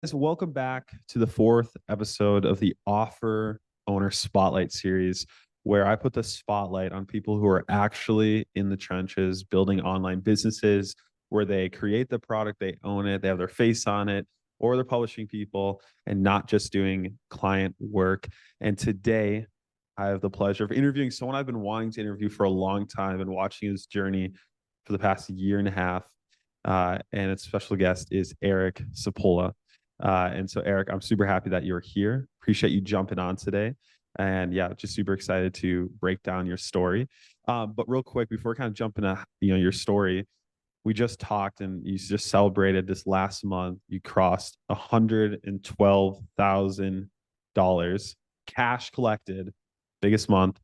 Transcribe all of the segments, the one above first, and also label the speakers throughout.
Speaker 1: Welcome back to the fourth episode of the Offer Owner Spotlight series, where I put the spotlight on people who are actually in the trenches building online businesses where they create the product, they own it, they have their face on it, or they're publishing people and not just doing client work. And today, I have the pleasure of interviewing someone I've been wanting to interview for a long time and watching his journey for the past year and a half. And its special guest is Eric Sapola. And so, Eric, I'm super happy that you're here. Appreciate you jumping on today. And yeah, just super excited to break down your story. But real quick, before kind of jumping into your story, we just talked and you just celebrated this last month. You crossed $112,000 cash collected, biggest month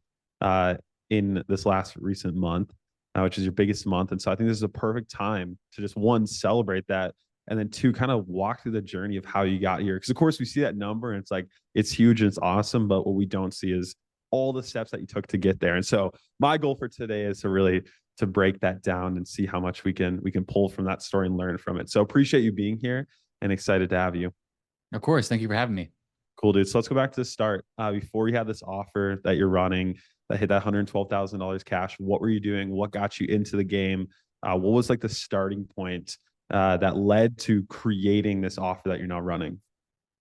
Speaker 1: in this last recent month, which is your biggest month. And so I think this is a perfect time to just one, celebrate that, and then two, kind of walk through the journey of how you got here. Because of course we see that number and it's like it's huge and it's awesome, but what we don't see is all the steps that you took to get there. And so my goal for today is to really to break that down and see how much we can pull from that story and learn from it. So appreciate you being here and excited to have you.
Speaker 2: Of course. Thank you for having me.
Speaker 1: Cool, dude. So let's go back to the start. Before you had this offer that you're running that hit that $112,000 cash, what were you doing? What got you into the game? What was like the starting point that led to creating this offer that you're now running?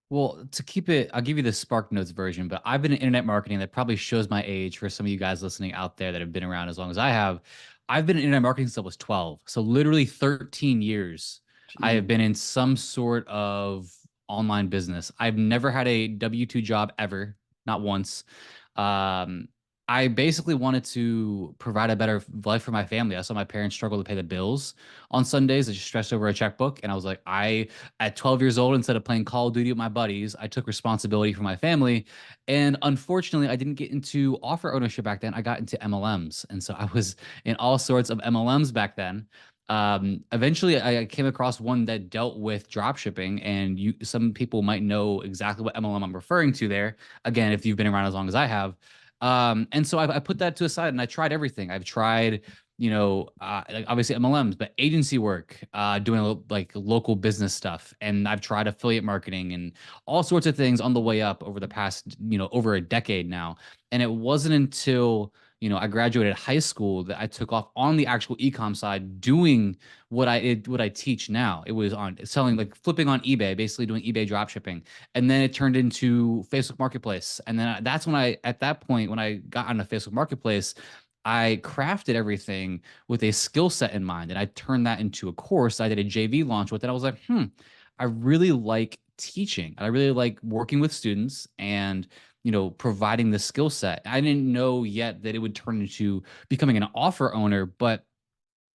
Speaker 2: Well, to keep it, I'll give you the Spark Notes version, but I've been in internet marketing. That probably shows my age for some of you guys listening out there that have been around as long as I have. I've been in internet marketing since I was 12. So literally 13 years I have
Speaker 1: Gee.
Speaker 2: been in some sort of online business. I've never had a W-2 job ever, not once. Um, I basically wanted to provide a better life for my family. I saw my parents struggle to pay the bills on Sundays. They just stressed over a checkbook. And I was like, at 12 years old, instead of playing Call of Duty with my buddies, I took responsibility for my family. And unfortunately, I didn't get into offer ownership back then. I got into MLMs. And so I was in all sorts of MLMs back then. Eventually, I came across one that dealt with drop shipping, and some people might know exactly what MLM I'm referring to there. Again, if you've been around as long as I have. And so I put that to a side and I tried everything. I've tried like obviously MLMs, but agency work, doing like local business stuff. And I've tried affiliate marketing and all sorts of things on the way up over the past, over a decade now. And it wasn't until, I graduated high school that I took off on the actual ecom side doing what I teach now. It was on selling, like flipping on eBay, basically doing eBay drop shipping. And then it turned into Facebook Marketplace. And then that's when at that point, when I got on the Facebook Marketplace, I crafted everything with a skill set in mind, and I turned that into a course. I did a JV launch with it. I was like, I really like teaching. I really like working with students and providing the skill set. I didn't know yet that it would turn into becoming an offer owner, but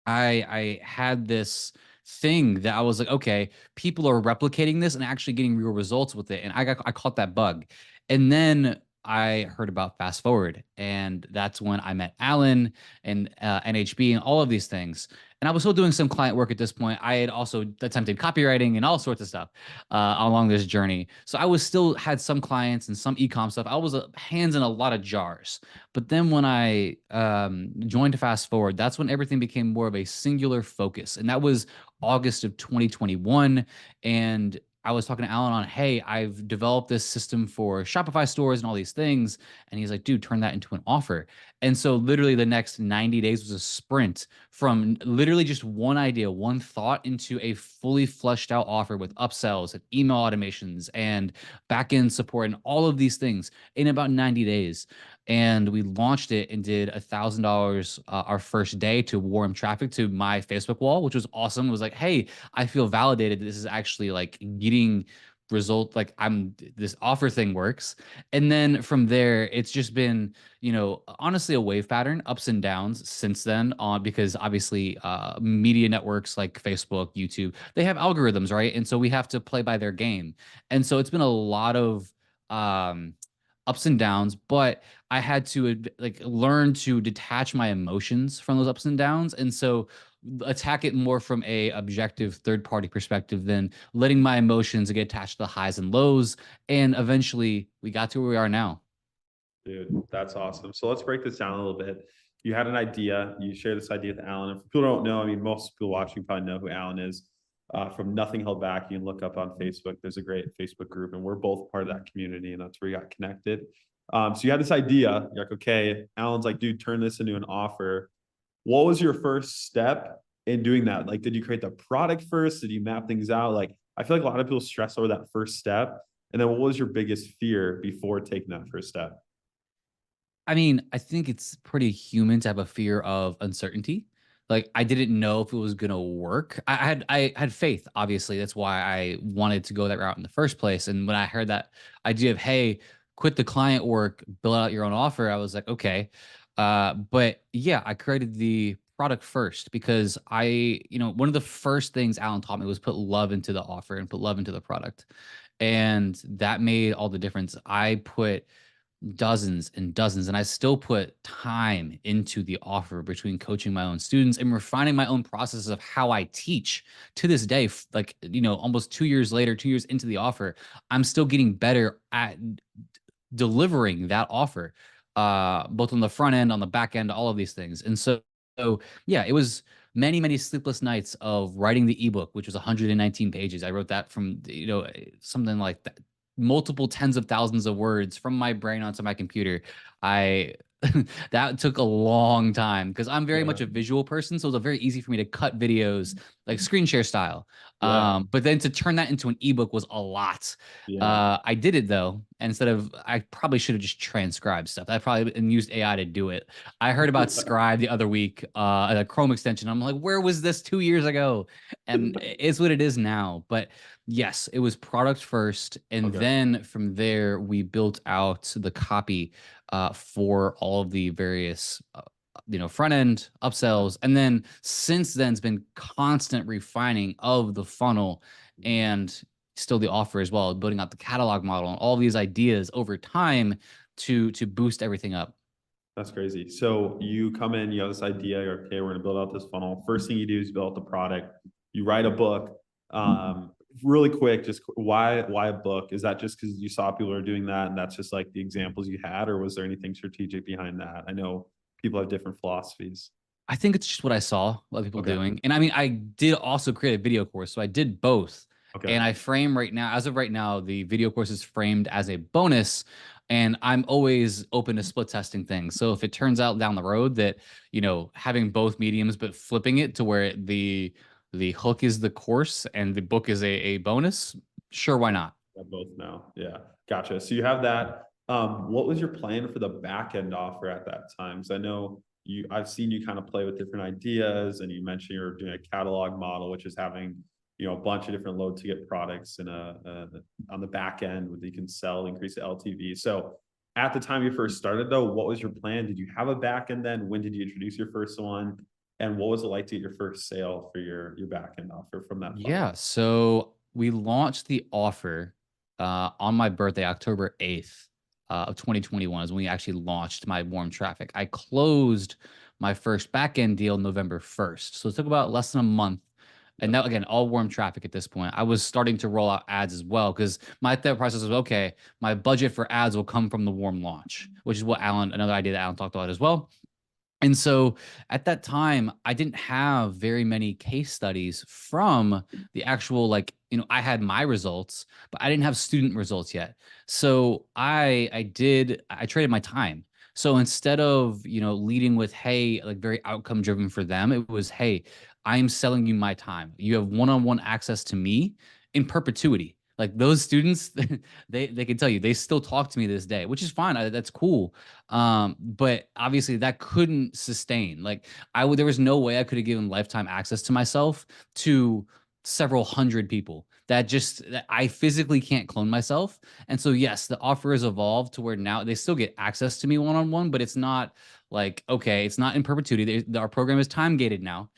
Speaker 2: I had this thing that I was like, okay, people are replicating this and actually getting real results with it. And I caught that bug. And then I heard about Fast Forward, and that's when I met Alan and NHB and all of these things. And I was still doing some client work at this point. I had also attempted copywriting and all sorts of stuff along this journey. So I was still had some clients and some ecom stuff. I was hands in a lot of jars. But then when I joined Fast Forward, that's when everything became more of a singular focus. And that was August of 2021. And I was talking to Alan on, hey, I've developed this system for Shopify stores and all these things. And he's like, dude, turn that into an offer. And so literally the next 90 days was a sprint from literally just one idea, one thought into a fully fleshed out offer with upsells and email automations and backend support and all of these things in about 90 days. And we launched it and did $1,000 our first day to warm traffic to my Facebook wall, which was awesome. It was like, hey, I feel validated that this is actually like getting result, like I'm this offer thing works. And then from there it's just been, honestly, a wave pattern, ups and downs since then, on because obviously media networks like Facebook, YouTube, they have algorithms, right? And so we have to play by their game. And so it's been a lot of um ups and downs, but I had to like learn to detach my emotions from those ups and downs. And so attack it more from a objective third party perspective than letting my emotions get attached to the highs and lows. And eventually we got to where we are now.
Speaker 1: Dude, that's awesome. So let's break this down a little bit. You had an idea. You shared this idea with Alan. If people don't know, I mean, most people watching probably know who Alan is. from Nothing Held Back. You can look up on Facebook. There's a great Facebook group, and we're both part of that community, and that's where we got connected. So you had this idea. You're like, okay, Alan's like, dude, turn this into an offer. What was your first step in doing that? Like, did you create the product first? Did you map things out? Like, I feel like a lot of people stress over that first step. And then what was your biggest fear before taking that first step?
Speaker 2: I mean, I think it's pretty human to have a fear of uncertainty. Like I didn't know if it was gonna work. I had faith, obviously. That's why I wanted to go that route in the first place. And when I heard that idea of, hey, quit the client work, build out your own offer, I was like, okay. But yeah, I created the product first because one of the first things Alan taught me was put love into the offer and put love into the product. And that made all the difference. I put dozens and dozens, and I still put time into the offer between coaching my own students and refining my own processes of how I teach to this day. Like, almost 2 years later, 2 years into the offer, I'm still getting better at delivering that offer, both on the front end, on the back end, all of these things. And so yeah, it was many, many sleepless nights of writing the ebook, which was 119 pages. I wrote that from, something like that, multiple tens of thousands of words from my brain onto my computer. I that took a long time because I'm very
Speaker 1: Yeah.
Speaker 2: much a visual person, so it was very easy for me to cut videos like screen share style.
Speaker 1: Yeah.
Speaker 2: But then to turn that into an ebook was a lot.
Speaker 1: Yeah.
Speaker 2: I did it though. And instead of, I probably should have just transcribed stuff. I probably and used AI to do it. I heard about Scribe the other week, a Chrome extension. I'm like, where was this 2 years ago? And it's what it is now. But yes, it was product first, and
Speaker 1: Okay.
Speaker 2: then from there we built out the copy for all of the various. Front end
Speaker 1: Yeah.
Speaker 2: upsells, and then since then it's been constant refining of the funnel and still the offer as well, building out the catalog model and all these ideas over time to boost everything up.
Speaker 1: That's crazy. So you come in, you have this idea, you're okay, we're gonna build out this funnel. First thing you do is build out the product. You write a book. Really quick, just why a book? Is that just because you saw people are doing that and that's just like the examples you had, or was there anything strategic behind that? I know people have different philosophies.
Speaker 2: I think it's just what I saw other people
Speaker 1: Okay.
Speaker 2: doing. And I mean, I did also create a video course. So I did both.
Speaker 1: Okay.
Speaker 2: And I frame right now, as of right now, the video course is framed as a bonus. And I'm always open to split testing things. So if it turns out down the road that, having both mediums, but flipping it to where the hook is the course and the book is a bonus, sure, why not?
Speaker 1: Both now. Yeah. Gotcha. So you have that. What was your plan for the back end offer at that time? So I know I've seen you kind of play with different ideas, and you mentioned you're doing a catalog model, which is having, a bunch of different low ticket products in on the back end where you can sell, increase the LTV. So at the time you first started though, what was your plan? Did you have a back end then? When did you introduce your first one? And what was it like to get your first sale for your back end offer from that
Speaker 2: Yeah.
Speaker 1: funnel?
Speaker 2: So we launched the offer on my birthday, October 8th of 2021 is when we actually launched my warm traffic. I closed my first backend deal November 1st. So it took about less than a month. And
Speaker 1: Yeah.
Speaker 2: now, again, all warm traffic at this point. I was starting to roll out ads as well because my thought process was okay, my budget for ads will come from the warm launch, which is what another idea that Alan talked about as well. And so at that time, I didn't have very many case studies from the actual, like, I had my results, but I didn't have student results yet. So I traded my time. So instead of, leading with, hey, like very outcome driven for them, it was, hey, I'm selling you my time. You have one-on-one access to me in perpetuity. Like those students, they can tell you they still talk to me to this day, which is fine. That's cool. But obviously that couldn't sustain. Like there was no way I could have given lifetime access to myself to several hundred people. That I physically can't clone myself. And so yes, the offer has evolved to where now they still get access to me one-on-one, but it's not like, okay, it's not in perpetuity. Our program is time gated now.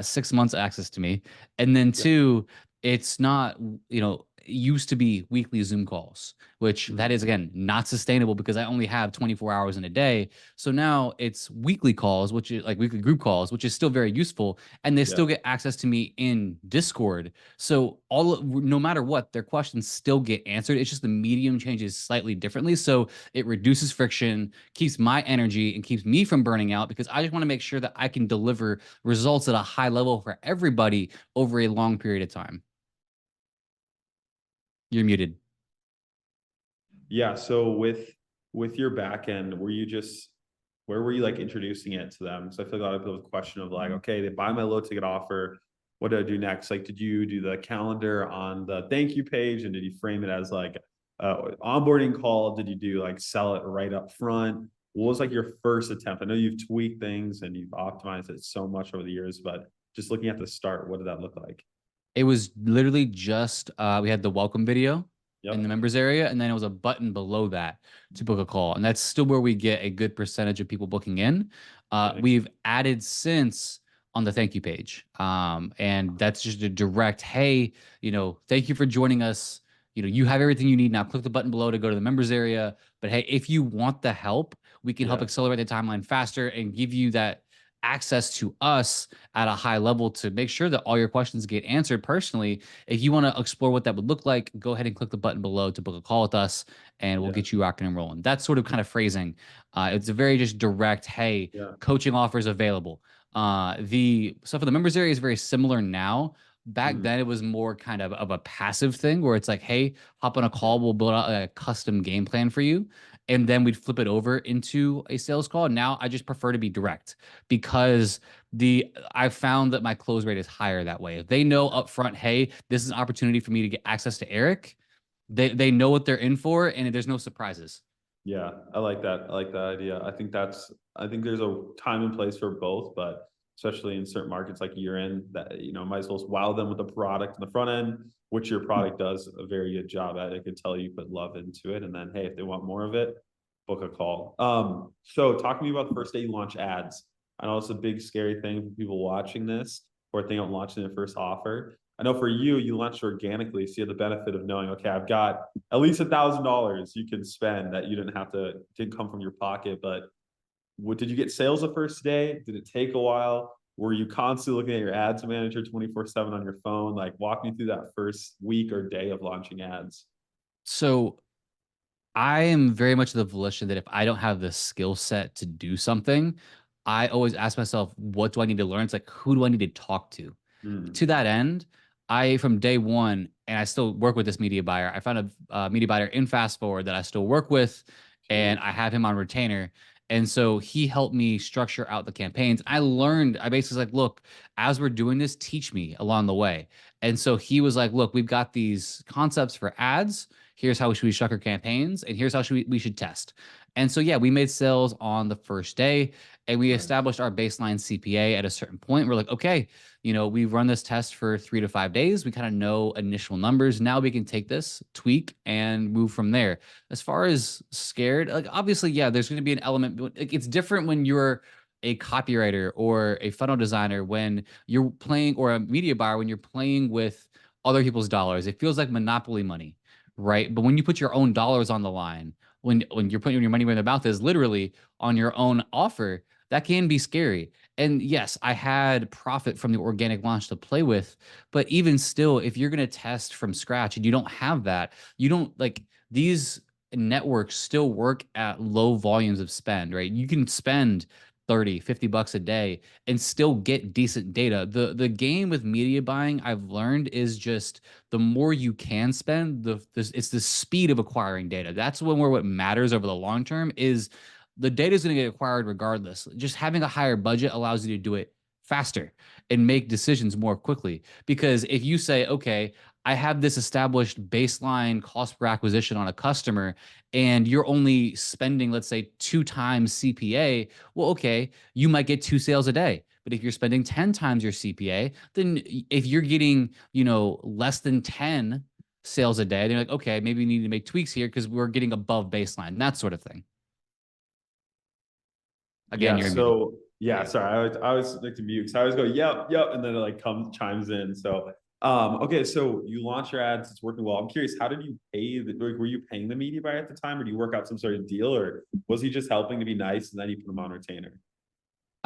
Speaker 2: 6 months access to me. And then
Speaker 1: Yeah.
Speaker 2: two, it's not, used to be weekly Zoom calls, which that
Speaker 1: Mhm.
Speaker 2: is again not sustainable because I only have 24 hours in a day. So now it's weekly calls, which is like weekly group calls, which is still very useful, and they
Speaker 1: Yeah.
Speaker 2: still get access to me in Discord. So no matter what, their questions still get answered. It's just the medium changes slightly differently. So it reduces friction, keeps my energy, and keeps me from burning out because I just want to make sure that I can deliver results at a high level for everybody over a long period of time. You're muted.
Speaker 1: Yeah. So with your back end, were you just where were you like introducing it to them? So I feel like a lot of people have a question of like, okay, they buy my low ticket offer. What do I do next? Like, did you do the calendar on the thank you page, and did you frame it as like onboarding call? Did you do like sell it right up front? What was like your first attempt? I know you've tweaked things and you've optimized it so much over the years, but just looking at the start, what did that look like?
Speaker 2: It was literally just we had the welcome video in the
Speaker 1: Yep.
Speaker 2: members area, and then it was a button below that to book a call, and that's still where we get a good percentage of people booking in.
Speaker 1: Okay.
Speaker 2: We've added since on the thank you page, and that's just a direct, hey, thank you for joining us. You have everything you need now. Click the button below to go to the members area. But hey, if you want the help, we can help
Speaker 1: Yeah.
Speaker 2: accelerate the timeline faster and give you that access to us at a high level to make sure that all your questions get answered personally. If you want to explore what that would look like, go ahead and click the button below to book a call with us, and we'll
Speaker 1: Yeah.
Speaker 2: get you rocking and rolling. That's sort of kind of phrasing. It's a very just direct, hey,
Speaker 1: Yeah.
Speaker 2: coaching offers available. The stuff for the members area is very similar now. Back
Speaker 1: Mhm.
Speaker 2: then, it was more kind of a passive thing where it's like, hey, hop on a
Speaker 1: Yeah.
Speaker 2: call. We'll build out a custom game plan for you. And then we'd flip it over into a sales call. Now I just prefer to be direct because I've found that my close rate is higher that way. If they know upfront, hey, this is an opportunity for me to get access to Eric, they know what they're in for, and there's no surprises.
Speaker 1: Yeah, I like that. I like that idea. I think there's a time and place for both, but especially in certain markets like you're in, that might as well wow them with the product in the front end, which your product does a very good job at. It could tell you put love into it, and then hey, if they want more of it, book a call. So talk to me about the first day you launch ads. I know it's a big scary thing for people watching this or thinking of launching their first offer. I know for you, you launched organically, so you have the benefit of knowing, okay, I've got at least $1,000 you can spend that you didn't come from your pocket. But what did you get sales the first day? Did it take a while? Were you constantly looking at your ads manager 24/7 on your phone? Like walk me through that first week or day of launching ads.
Speaker 2: So I am very much the volition that if I don't have the skill set to do something, I always ask myself, what do I need to learn? It's like, who do I need to talk to
Speaker 1: Mm,
Speaker 2: that end, I from day one, and I still work with this media buyer. I found a media buyer in Fast Forward that I still work with, and
Speaker 1: sweet.
Speaker 2: I have him on retainer. And so he helped me structure out the campaigns. I learned, I basically was like, look, as we're doing this, teach me along the way. And so he was like, look, we've got these concepts for ads. Here's how we structure campaigns, and here's how we should test. And so, yeah, we made sales on the first day and we
Speaker 1: Nice.
Speaker 2: established our baseline CPA at a certain point. We're like, okay, we've run this test for 3 to 5 days. We kind of know initial numbers. Now we can take this, tweak, and move from there. As far as scared, like obviously, yeah, there's going to be an element. It's different when you're a copywriter or a funnel designer when you're playing, or a media buyer when you're playing with other people's dollars. It feels like monopoly money, right? But when you put your own dollars on the line, when you're putting your money where the mouth is, literally on your own offer, that can be scary. And yes, I had profit from the organic launch to play with, but even still, if you're going to test from scratch and you don't have that, you don't like these networks still work at low volumes of spend, right? You can spend 30, $50 a day and still get decent data. The game with media buying I've learned is just the more you can spend, it's the speed of acquiring data. That's where what matters over the long term is the data is going to get acquired regardless. Just having a higher budget allows you to do it faster and make decisions more quickly. Because if you say, okay, I have this established baseline cost per acquisition on a customer, and you're only spending, let's say, 2 times CPA, well, okay, you might get 2 sales a day. But if you're spending 10 times your CPA, then if you're getting, less than 10 sales a day, they're like, okay, maybe we need to make tweaks here because we're getting above baseline, that sort of thing. Again,
Speaker 1: Yeah.
Speaker 2: you're muted.
Speaker 1: So yeah, sorry. I always like to mute. So I always go, yep, yep, and then it like comes chimes in. So Okay, so you launch your ads, it's working well. I'm curious, how did you pay like, were you paying the media buyer at the time, or do you work out some sort of deal, or was he just helping to be nice and then you put him on retainer?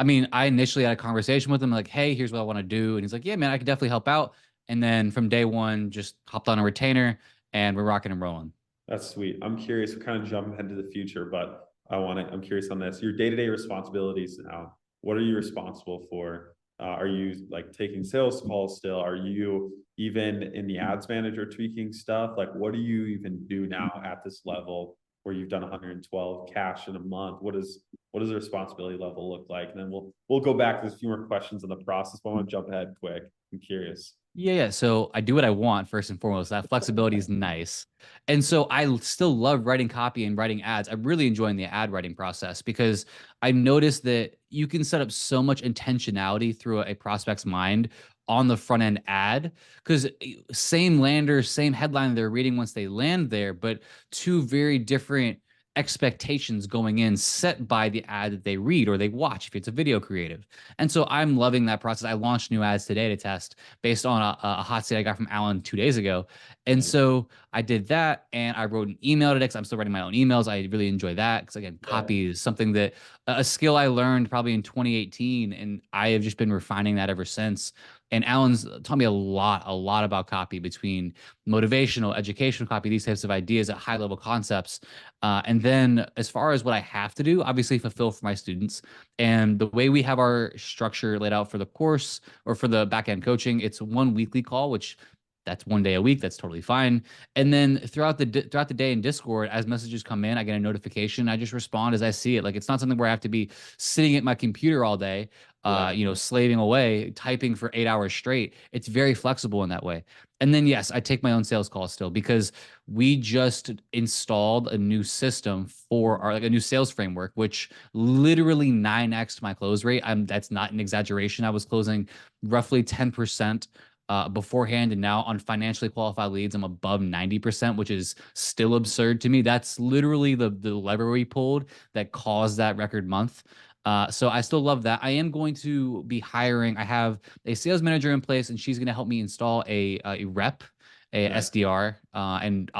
Speaker 2: I mean, I initially had a conversation with him like, "Hey, here's what I want to do," and he's like, "Yeah, man, I could definitely help out." And then from day one, just hopped on a retainer, and we're rocking and rolling.
Speaker 1: That's sweet. I'm curious. We're kind of jumping ahead to the future, but I'm curious on this. Your day-to-day responsibilities now. What are you responsible for? Are you like taking sales calls still? Are you even in the ads manager tweaking stuff? Like, what do you even do now at this level where you've done 112 cash in a month? What does the responsibility level look like? And then we'll go back to a few more questions on the process, but I want to jump ahead quick. I'm curious.
Speaker 2: Yeah, yeah. So I do what I want first and foremost. That flexibility is nice. And so still love writing copy and writing ads. I'm really enjoying the ad writing process because I noticed that you can set up so much intentionality through a prospect's mind on the front end ad because same lander, same headline they're reading once they land there, but two very different expectations going in set by the ad that they read or they watch if it's a video creative. And so I'm loving that process. I launched new ads today to test based on a hot seat I got from Alan 2 days ago. And
Speaker 1: Nice.
Speaker 2: so I did that and I wrote an email today because I'm still writing my own emails. I really enjoy that because, again,
Speaker 1: Yeah.
Speaker 2: copy is something that a skill I learned probably in 2018. And I have just been refining that ever since. And Alan's taught me a lot about copy between motivational, educational copy, these types of ideas at high level concepts. And then as far as what I have to do, obviously fulfill for my students. And the way we have our structure laid out for the course or for the back end coaching, it's one weekly call, which that's 1 day a week. That's totally fine. And then throughout the day in Discord, as messages come in, I get a notification. I just respond as I see it. Like it's not something where I have to be sitting at my computer all day,
Speaker 1: Yeah.
Speaker 2: slaving away, typing for 8 hours straight. It's very flexible in that way. And then yes, I take my own sales calls still because we just installed a new system for our like a new sales framework, which literally 9x my close rate. That's not an exaggeration. I was closing roughly 10% beforehand, and now on financially qualified leads, I'm above 90%, which is still absurd to me. That's literally the lever we pulled that caused that record month. So I still love that. I am going to be hiring. I have a sales manager in place, and she's going to help me install a rep, a
Speaker 1: Nice.
Speaker 2: SDR, and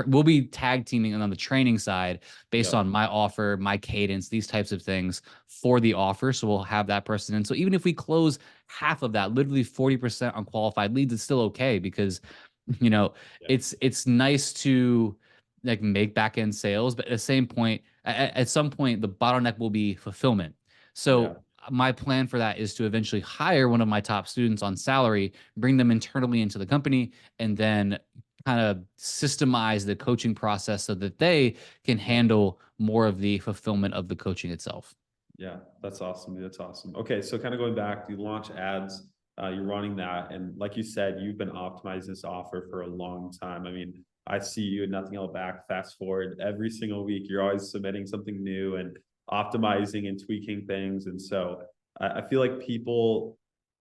Speaker 2: we'll be tag teaming on the training side based
Speaker 1: Yep.
Speaker 2: on my offer, my cadence, these types of things for the offer. So we'll have that person. And so even if we close half of that, literally 40% on qualified leads, it's still okay because you know
Speaker 1: Yeah.
Speaker 2: it's nice to like make back end sales, but at the same point, at some point, the bottleneck will be fulfillment.
Speaker 1: Yeah.
Speaker 2: So my plan for that is to eventually hire one of my top students on salary, bring them internally into the company, and then kind of systemize the coaching process so that they can
Speaker 1: Yeah.
Speaker 2: handle more of the fulfillment of the coaching itself.
Speaker 1: Yeah, that's awesome. Dude. That's awesome. Okay, so kind of going back, you launch ads, you're running that, and like you said, you've been optimizing this offer for a long time. I mean, I see you and nothing else back. Fast forward every single week, you're always submitting something new and optimizing and tweaking things. And so I feel like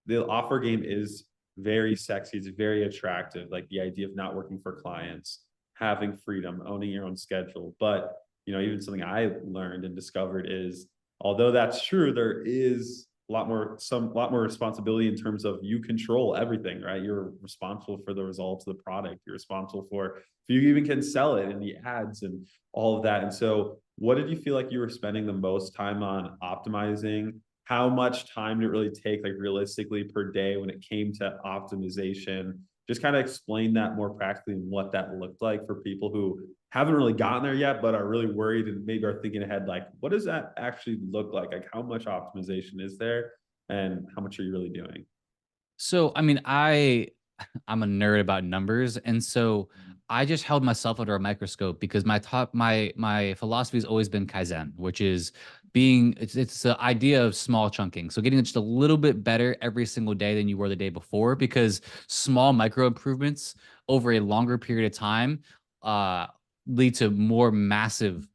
Speaker 1: the offer game is very sexy. It's very attractive. Like the idea of not working for clients, having freedom, owning your own schedule. But even something I learned and discovered is although that's true, there is a lot more responsibility in terms of you control everything, right? You're responsible for the results of the product. You're responsible for if you even can sell it in the ads and all of that. And so what did you feel like you were spending the most time on optimizing? How much time did it really take, like realistically per day when it came to optimization? Just kind of explain that more practically and what that looked like for people who haven't really gotten there yet, but are really worried and maybe are thinking ahead, like, what does that actually look like? Like, how much optimization is there and how much are you really doing?
Speaker 2: So, I mean, I'm a nerd about numbers, and so I just held myself under a microscope because my philosophy has always been Kaizen, which is it's the idea of small chunking. So getting just a little bit better every single day than you were the day before, because small micro improvements over a longer period of time uh lead to more massive,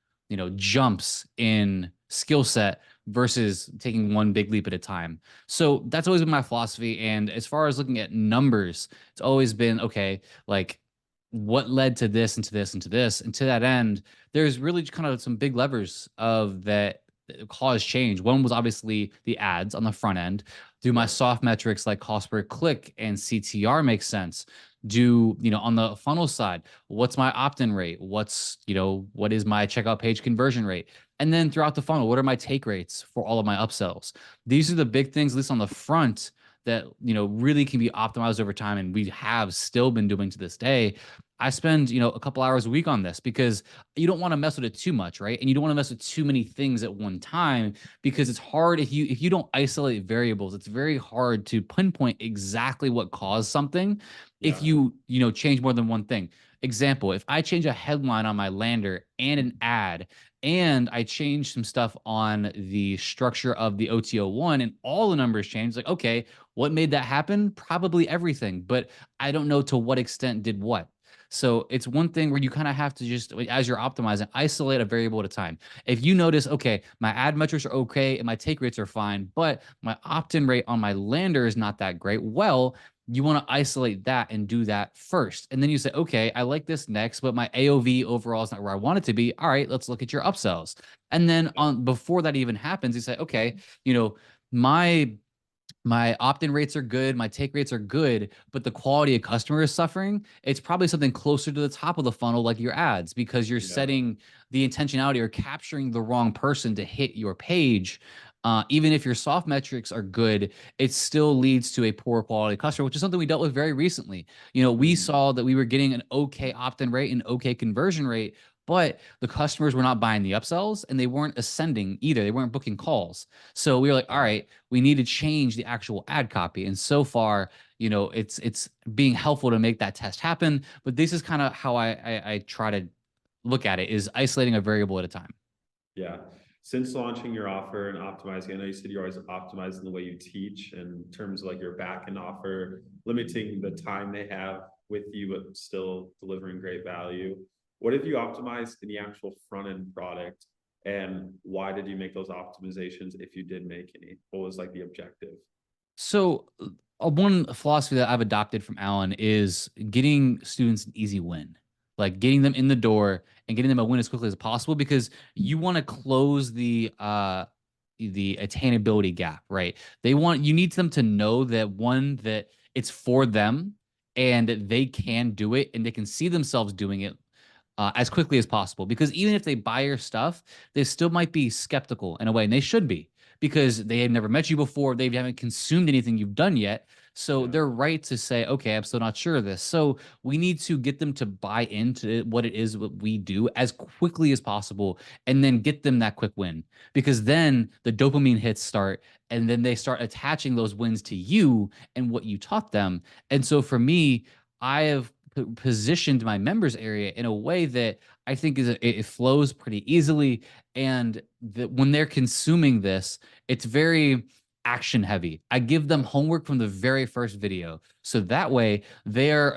Speaker 2: jumps in skill set versus taking one big leap at a time. So that's always been my philosophy. And as far as looking at numbers, it's always been okay, like what led to this and to this and to this. And to that end, there's really kind of some big levers of that caused change. One was obviously the ads on the front end. Do my
Speaker 1: Yeah.
Speaker 2: soft metrics like cost per click and CTR make sense? Do, on the funnel side, what's my opt-in rate? What is my checkout page conversion rate? And then throughout the funnel, what are my take rates for all of my upsells? These are the big things, at least on the front, that really can be optimized over time, and we have still been doing to this day. I spend a couple hours a week on this because you don't want to mess with it too much, right? And you don't want to mess with too many things at one time, because it's hard if you don't isolate variables. It's very hard to pinpoint exactly what caused something if
Speaker 1: Yeah.
Speaker 2: you change more than one thing. Example, if I change a headline on my lander and an ad, and I change some stuff on the structure of the OTO1 and all the numbers change, like, okay, what made that happen? Probably everything, but I don't know to what extent did what. So it's one thing where you kind of have to just, as you're optimizing, isolate a variable at a time. If you notice, okay, my ad metrics are okay and my take rates are fine, but my opt-in rate on my lander is not that great, well, you want to isolate that and do that first. And then you say, okay, I like this next, but my AOV overall is not where I want it to be. All right, let's look at your upsells. And then on before that even happens, you say, okay, my my opt-in rates are good, my take rates are good, but the quality of customer is suffering. It's probably something closer to the top of the funnel, like your ads, because you're
Speaker 1: Yeah.
Speaker 2: setting the intentionality or capturing the wrong person to hit your page. Even if your soft metrics are good, it still leads to a poor quality customer, which is something we dealt with very recently. We
Speaker 1: Mhm.
Speaker 2: saw that we were getting an okay opt-in rate and okay conversion rate, but the customers were not buying the upsells and they weren't ascending either. They weren't booking calls. So we were like, all
Speaker 1: Yeah.
Speaker 2: right, we need to change the actual ad copy. And so far, it's being helpful to make that test happen. But this is kind of how I try to look at it, is isolating a variable at a time.
Speaker 1: Yeah. Since launching your offer and optimizing, I know you said you're always optimizing the way you teach in terms of like your back end offer, limiting the time they have with you, but still delivering great value. What have you optimized in the actual front end product? And why did you make those optimizations if you did make any? What was like the objective?
Speaker 2: So, one philosophy that I've adopted from Alan is getting students an easy win, like getting them in the door and getting them a win as quickly as possible, because you want to close the attainability gap, right? You need them to know that it's for them and that they can do it and they can see themselves doing it as quickly as possible. Because even if they buy your stuff, they still might be skeptical in a way, and they should be, because they have never met you before. They haven't consumed anything you've done yet. So
Speaker 1: Yeah.
Speaker 2: they're right to say, okay, I'm still not sure of this. So we need to get them to buy into what it is what we do as quickly as possible, and then get them that quick win. Because then the dopamine hits start, and then they start attaching those wins to you and what you taught them. And so for me, I have positioned my members area in a way that I think it flows pretty easily, and that when they're consuming this, it's very action heavy. I give them
Speaker 1: Yeah.
Speaker 2: homework from the very first video, so that way they're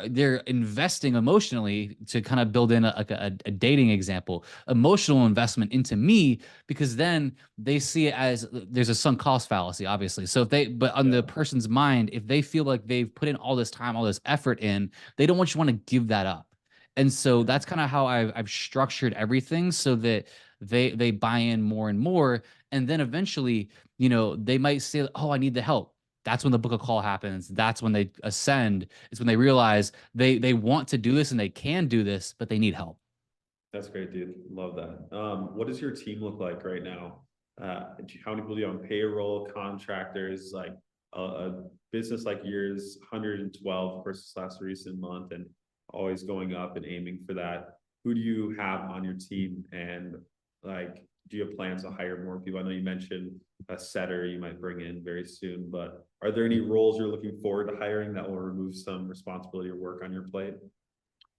Speaker 2: investing emotionally to kind of build in a dating example, emotional investment into me, because then they see it as there's a sunk cost fallacy, obviously. So if they, but on the
Speaker 1: Yeah.
Speaker 2: person's mind, if they feel like they've put in all this time, all this effort in, they don't want to give that up. And so
Speaker 1: Yeah.
Speaker 2: that's kind of how I've structured everything, so that they buy in more and more. And then eventually, they might say, oh, I need the help. That's when the book of call happens. That's when they ascend. It's when they realize they want to do this and they can do this, but they need help.
Speaker 1: That's great, dude. Love that. What does your team look like right now? How many people do you have on payroll, contractors, like a business like yours, 112 versus last recent month, and always going up and aiming for that. Who do you have on your team? And like, do you have plans to hire more people? I know you mentioned a setter you might bring in very soon, but are there any roles you're looking forward to hiring that will remove some responsibility or work on your plate?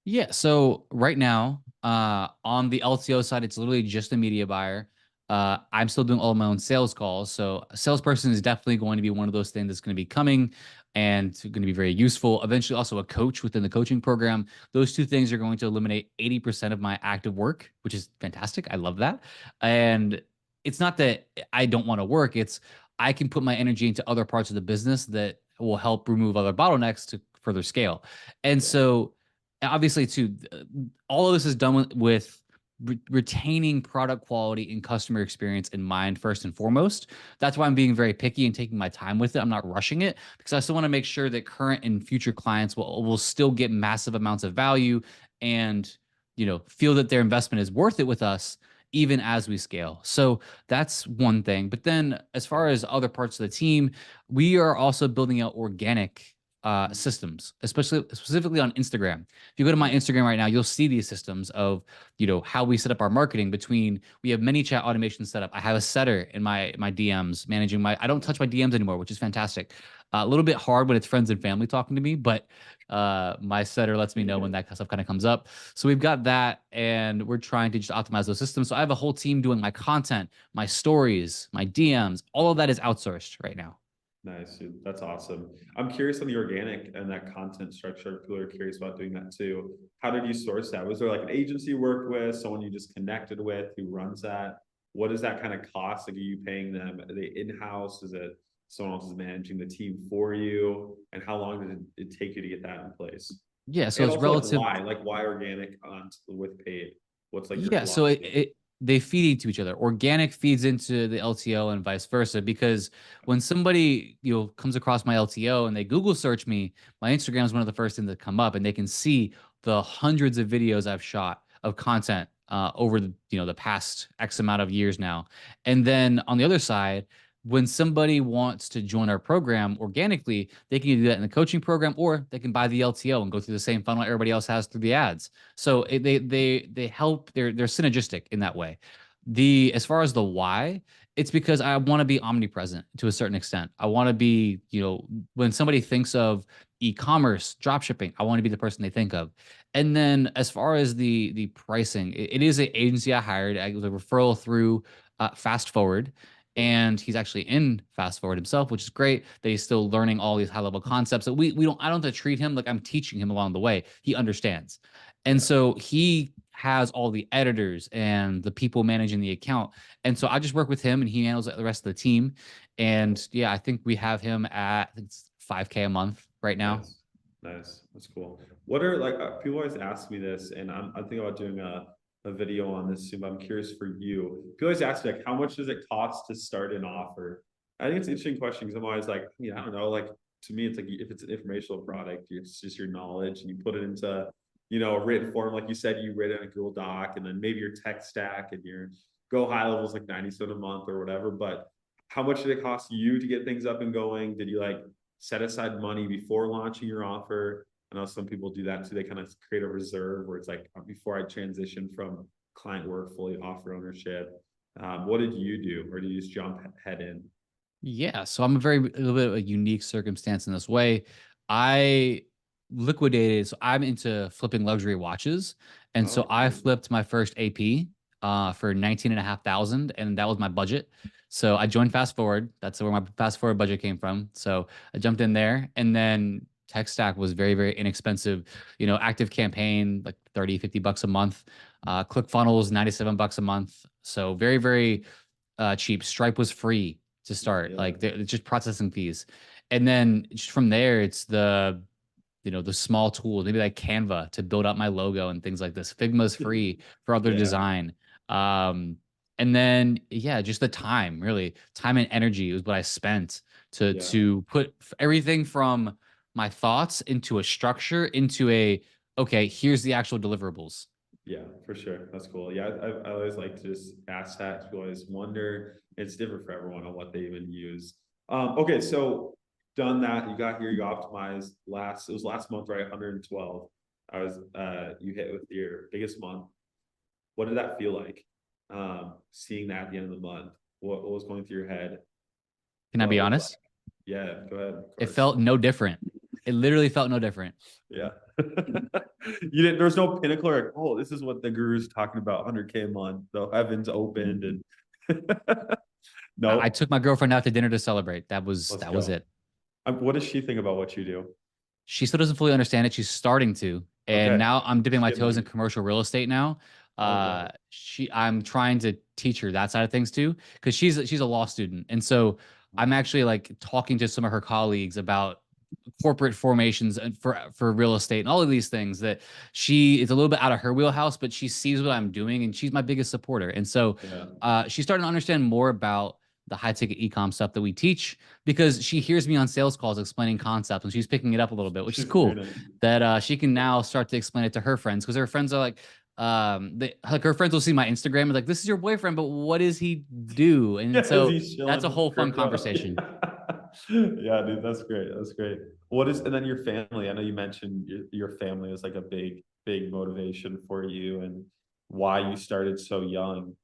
Speaker 2: Yeah. So right now, on the LTO side, it's literally just a media buyer. I'm still doing all of my own sales calls. So a salesperson is definitely going to be one of those things that's going to be coming and going to be very useful. Eventually, also a coach within the coaching program. Those two things are going to eliminate 80% of my active work, which is fantastic. I love that. And it's not that I don't want to work. It's I can put my energy into other parts of the business that will help remove other bottlenecks to further scale. And
Speaker 1: Yeah.
Speaker 2: so obviously too, all of this is done with retaining product quality and customer experience in mind first and foremost. That's why I'm being very picky and taking my time with it. I'm not rushing it because I still want to make sure that current and future clients will still get massive amounts of value and feel that their investment is worth it with us even as we scale. So that's one thing. But then as far as other parts of the team, we are also building out organic systems, especially specifically on Instagram. If you go to my Instagram right now, you'll see these systems of how we set up our marketing. We have many chat automation set up. I have a setter in my DMs managing my. I don't touch my DMs anymore, which is fantastic. A little bit hard when it's friends and family talking to me, but my setter lets me know when that stuff kind of comes up. So we've got that, and we're trying to just optimize those systems. So I have a whole team doing my content, my stories, my DMs. All of that is outsourced right now.
Speaker 1: Nice, dude. That's awesome. I'm curious on the organic and that content structure. People are curious about doing that too. How did you source that? Was there like an agency you worked with, someone you just connected with who runs that? What does that kind of cost? Like, are you paying them? Are they in-house? Is it someone else is managing the team for you? And how long did it take you to get that in place?
Speaker 2: Yeah, so
Speaker 1: And
Speaker 2: it's
Speaker 1: also
Speaker 2: relative.
Speaker 1: like why organic on with paid? What's like your
Speaker 2: Yeah, so it,
Speaker 1: philosophy?
Speaker 2: it they feed into each other. Organic feeds into the LTO and vice versa. Because when somebody comes across my LTO and they Google search me, my Instagram is one of the first things that come up, and they can see the hundreds of videos I've shot of content over the past X amount of years now. And then on the other side, when somebody wants to join our program organically, they can either do that in the coaching program or they can buy the LTO and go through the same funnel everybody else has through the ads. So they help. They're synergistic in that way. The As far as the why, it's because I want to be omnipresent to a certain extent. I want to be, when somebody thinks of e-commerce, drop shipping, I want to be the person they think of. And then as far as the pricing, it is an agency I hired. I was a referral through Fast Forward, and he's actually in Fast Forward himself, which is great that he's still learning all these high level concepts. So we don't I don't have to treat him like I'm teaching him along the way. He understands. And
Speaker 1: Yeah.
Speaker 2: so he has all the editors and the people managing the account. And so I just work with him and he handles the rest of the team. And yeah, I think we have him at, I think it's 5K a month right now.
Speaker 1: Nice, nice. That's cool. What are like people always ask me this, and I'm thinking about doing a video on this soon. But I'm curious for you. People always ask me like, how much does it cost to start an offer? I think it's an interesting question because I'm always like, yeah, I don't know. Like to me, it's like if it's an informational product, it's just your knowledge, and you put it into a written form, like you said, you read it in a Google Doc, and then maybe your tech stack and your go high levels like 97 a month or whatever. But how much did it cost you to get things up and going? Did you like set aside money before launching your offer? I know some people do that too. They kind of create a reserve where it's like before I transition from client work fully offer ownership. What did you do, or did you just jump head in?
Speaker 2: Yeah, so I'm a little bit of a unique circumstance in this way. I liquidated, so I'm into flipping luxury watches. And so
Speaker 1: Oh,
Speaker 2: I
Speaker 1: cool.
Speaker 2: flipped my first AP for 19,500, and that was my budget. So I joined Fast Forward. That's where my Fast Forward budget came from. So I jumped in there, and then tech stack was very, very inexpensive. Active campaign, like 30, $50 a month. ClickFunnels, $97 a month. So very, very cheap. Stripe was free to start.
Speaker 1: Yeah,
Speaker 2: It's just processing fees, and then just from there, it's the small tools, maybe like Canva to build up my logo and things like this. Figma's free for other
Speaker 1: yeah,
Speaker 2: design. Um, and then yeah, just the time, really, time and energy was what I spent to
Speaker 1: yeah.
Speaker 2: put everything from my thoughts into a structure, into a okay, here's the actual deliverables.
Speaker 1: Yeah, for sure. That's cool. Yeah, I always like to just ask that. 'Cause I always wonder. It's different for everyone on what they even use. Okay, so done that. You got here. You optimized last. It was last month, right? 112. I was. You hit with your biggest month. What did that feel like? Seeing that at the end of the month. What was going through your head?
Speaker 2: Can I
Speaker 1: What
Speaker 2: be
Speaker 1: was
Speaker 2: honest?
Speaker 1: like? Yeah, go ahead. Of
Speaker 2: It
Speaker 1: course.
Speaker 2: felt no different. It literally felt no different.
Speaker 1: Yeah. You didn't, there's no pinnacle like, oh, this is what the guru's talking about, 100K a month. The heavens opened and
Speaker 2: I
Speaker 1: no,
Speaker 2: took my girlfriend out to dinner to celebrate.
Speaker 1: let's
Speaker 2: That was
Speaker 1: go.
Speaker 2: it.
Speaker 1: What does she think about what you do?
Speaker 2: She still doesn't fully understand it. She's starting to. And
Speaker 1: Okay.
Speaker 2: now I'm dipping
Speaker 1: She's
Speaker 2: my
Speaker 1: getting
Speaker 2: toes in
Speaker 1: there.
Speaker 2: commercial real estate now.
Speaker 1: Okay.
Speaker 2: I'm trying to teach her that side of things too, because she's a law student. And so I'm actually like talking to some of her colleagues about corporate formations and for real estate and all of these things that she is a little bit out of her wheelhouse, but she sees what I'm doing and she's my biggest supporter. And so
Speaker 1: Yeah.
Speaker 2: she's starting to understand more about the high ticket ecom stuff that we teach because she hears me on sales calls explaining concepts and she's picking it up a little bit, which is
Speaker 1: She's hearing
Speaker 2: cool
Speaker 1: it.
Speaker 2: that she can now start to explain it to her friends because her friends are like her friends will see my Instagram and like, this is your boyfriend, but what does he do? And
Speaker 1: Yeah, is
Speaker 2: so
Speaker 1: he
Speaker 2: that's a
Speaker 1: chilling
Speaker 2: whole fun
Speaker 1: crypto?
Speaker 2: conversation.
Speaker 1: Yeah, dude, that's great. That's great. What is, and then your family? I know you mentioned your family was like a big motivation for you and why you started so young.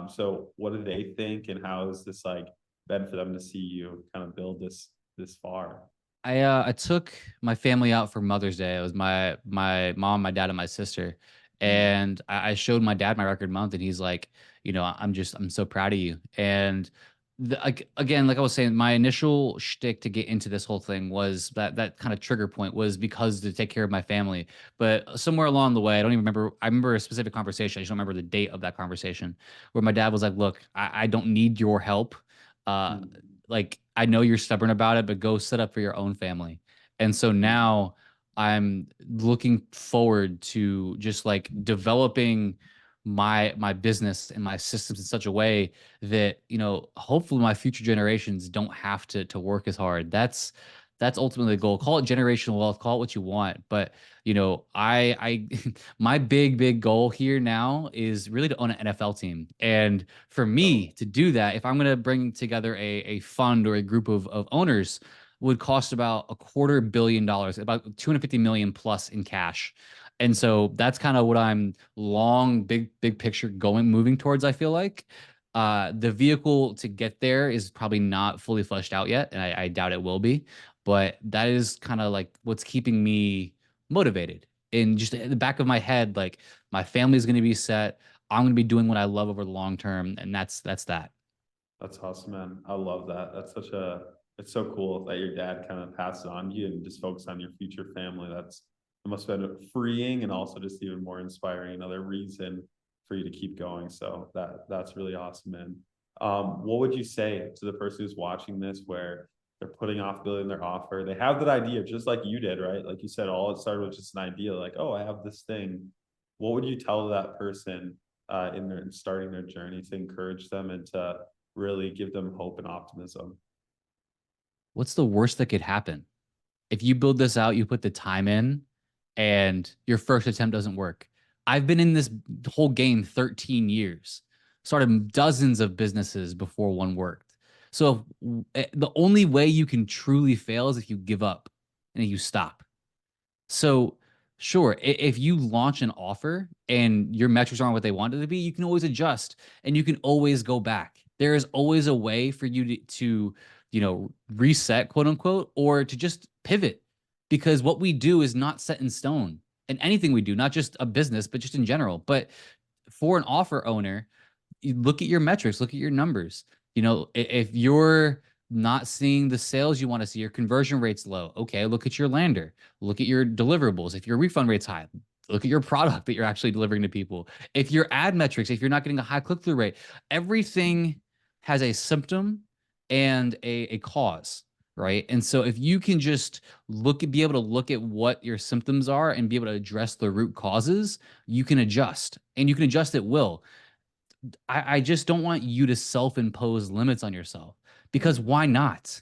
Speaker 1: So what do they think, and how is this like been for them to see you kind of build this far?
Speaker 2: I took my family out for Mother's Day. It was my mom, my dad, and my sister.
Speaker 1: Mm,
Speaker 2: And I showed my dad my record month, and he's like, I'm so proud of you. And like again, like I was saying, my initial shtick to get into this whole thing was that kind of trigger point was because to take care of my family. But somewhere along the way, I don't even remember. I remember a specific conversation. I just don't remember the date of that conversation where my dad was like, "Look, I don't need your help. Uh,
Speaker 1: mm,
Speaker 2: like I know you're stubborn about it, but go set up for your own family." And so
Speaker 1: mm.
Speaker 2: now I'm looking forward to just like developing my business and my systems in such a way that, hopefully my future generations don't have to work as hard. That's ultimately the goal. Call it generational wealth, call it what you want. But I my big goal here now is really to own an NFL team. And for me
Speaker 1: So
Speaker 2: to do that, if I'm going to bring together a fund or a group of owners, would cost about $250 million, about 250 million plus in cash. And so that's kind of what I'm big picture moving towards, I feel like. The vehicle to get there is probably not fully fleshed out yet, and I doubt it will be. But that is kind of like what's keeping me motivated. And just in the back of my head, like my family's going to be set. I'm going to be doing what I love over the long term, and that's that.
Speaker 1: that's awesome, man. I love that. It's so cool that your dad kind of passed it on to you and just focus on your future family. It must have been freeing and also just even more inspiring, another reason for you to keep going. So that's really awesome, man. What would you say to the person who's watching this where they're putting off building their offer? They have that idea, just like you did, right? Like you said, all it started with just an idea, like, oh, I have this thing. What would you tell that person in their starting their journey to encourage them and to really give them hope and optimism?
Speaker 2: What's the worst that could happen? If you build this out, you put the time in, and your first attempt doesn't work. I've been in this whole game 13 years, started dozens of businesses before one worked. So the only way you can truly fail is if you give up and if you stop. So, sure, if you launch an offer and your metrics aren't what they wanted to be, you can always adjust and you can always go back. There is always a way for you to reset, quote unquote, or to just pivot because what we do is not set in stone. And anything we do, not just a business, but just in general. But for an offer owner, you look at your metrics, look at your numbers. If you're not seeing the sales you want to see, your conversion rate's low. Okay, look at your lander, look at your deliverables. If your refund rate's high, look at your product that you're actually delivering to people. If your ad metrics, if you're not getting a high click through rate, everything has a symptom and a cause, right? And so if you can just be able to look at what your symptoms are and be able to address the root causes, you can adjust and you can adjust at will. I just don't want you to self-impose limits on yourself because
Speaker 1: Mm,
Speaker 2: why not?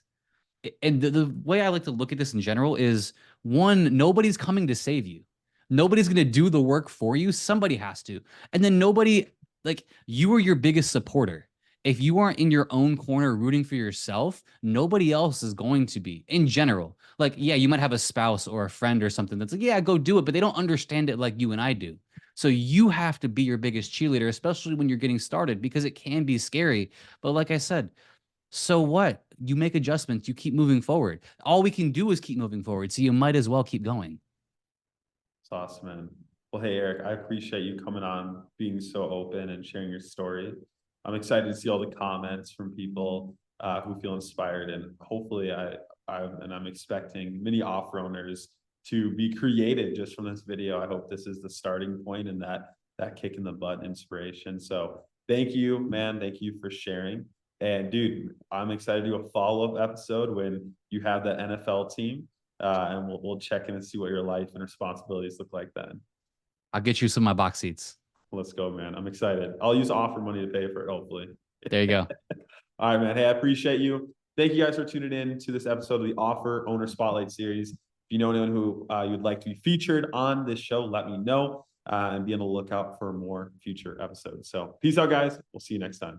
Speaker 2: And the way I like to look at this in general is one, nobody's coming to save you. Nobody's going to do the work for you. Somebody has to. And then nobody, like, you are your biggest supporter. If you aren't in your own corner rooting for yourself, nobody else is going to be in general. Like, yeah, you might have a spouse or a friend or something that's like, yeah, go do it, but they don't understand it like you and I do. So you have to be your biggest cheerleader, especially when you're getting started, because it can be scary. But like I said, so what? You make adjustments, you keep moving forward. All we can do is keep moving forward. So you might as well keep going.
Speaker 1: it's awesome, man. Well, hey, Eric, I appreciate you coming on, being so open and sharing your story. I'm excited to see all the comments from people who feel inspired, and hopefully, I'm expecting many offer owners to be created just from this video. I hope this is the starting point and that kick in the butt inspiration. So, thank you, man. Thank you for sharing. And dude, I'm excited to do a follow-up episode when you have the NFL team. and we'll check in and see what your life and responsibilities look like then.
Speaker 2: I'll get you some of my box seats.
Speaker 1: Let's go, man. I'm excited. I'll use offer money to pay for it, hopefully.
Speaker 2: There you go.
Speaker 1: All right, man. Hey, I appreciate you. Thank you guys for tuning in to this episode of the Offer Owner Spotlight Series. If you know anyone who you'd like to be featured on this show, let me know and be on the lookout for more future episodes. So peace out, guys. We'll see you next time.